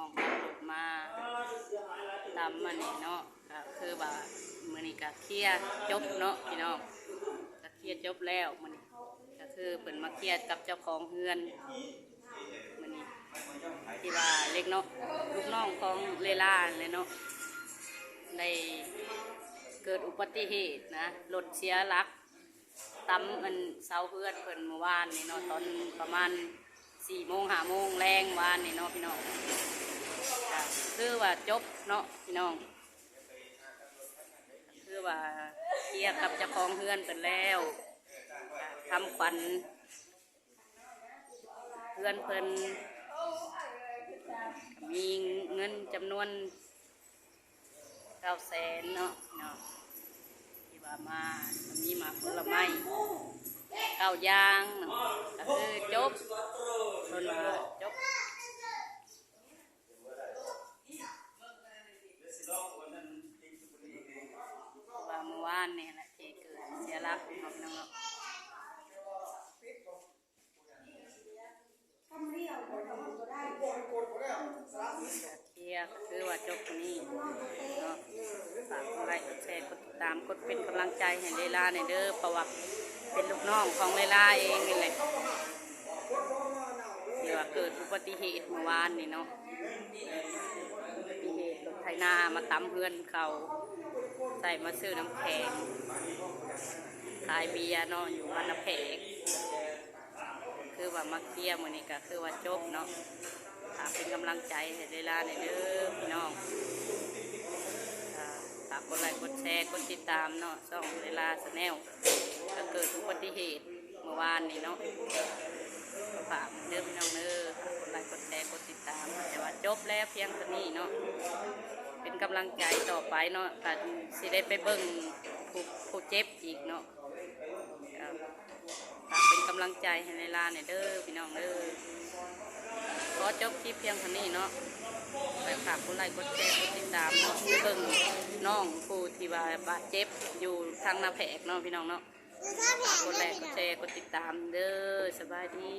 องขับรถมาตามมานี่เนาะก็คือว่ามื้อนี้ก็เคลียร์จบเนาะพี่น้องก็เคลียร์จบแล้วมื้อนี้ก็คือเพิ่นมาเคลียร์กับเจ้าของเฮือนมื้อนี้ที่ว่าเล็กเนาะลูกน้องของเลล่าเลยเนาะได้เกิดอุบัติเหตุนะรถเสียหลักตำมันเสาเฮือนเพิ่นเมื่อวานนี่เนาะตอนประมาณ4 โมง 5 โมงแรงวานนี่เนาะพี่น้องคือว่าจบเนาะพี่น้องคือว่าเคลียร์กับเจ้าของเฮือนเพิ่นแล้วทำขวัญเฮือนเพิ่นมีเงินจำนวน900,000เนาะที่ว่ามามีมาผลไม้9 อย่างเนาะก็คือจบคนว่าจบว่าเมื่อวานนี่แหละที่เกิดเสียหลักของน้องเคลียร์คือว่าจบนี้เนาะฝากกดไลค์กดแชร์กดติดตามกดเป็นกำลังใจให้เลล่าในเด้อเพราะว่าเป็นลูกน้องของเลล่าเองนี่แหละที่ว่าเกิดอุบัติเหตุเมื่อวานนี่เนาะอุบัติเหตุรถไถนามาตำเพื่อนเขาใส่มาซื้อน้ำแข็งขายเบียร์เนาะอยู่วันละแผงคือว่ามาเคลียร์มื้อนี้ก็คือว่าจบเนาะเป็นกำลังใจให้เลล่าในเด้อพี่น้องฝากกดไลค์กดแชร์กดติดตามเนาะช่องเลล่าชาแนลก็เกิดอุบัติเหตุเมื่อวานนี่เนาะฝากเด้อพี่น้องเด้อกดไลค์กดแชร์กดติดตามแต่ว่าจบแล้วเพียงเท่านี้เนาะเป็นกำลังใจต่อไปเนาะแต่สิได้ไปเบิ่งผู้เจ็บอีกเนาะฝากเป็นกำลังใจให้เลล่าเนี่ยเด้อพี่น้องเด้อขอจบคลิปเพียงเท่านี้เนาะไปฝากกดไลค์กดแชร์กดติดตามเนาะเบิ่งน้องผู้ที่ว่าบาดเจ็บอยู่ทางหน้าแผกเนาะพี่น้องเนาะฝากกดไลค์กดแชร์กดติดตามเด้อสบายดี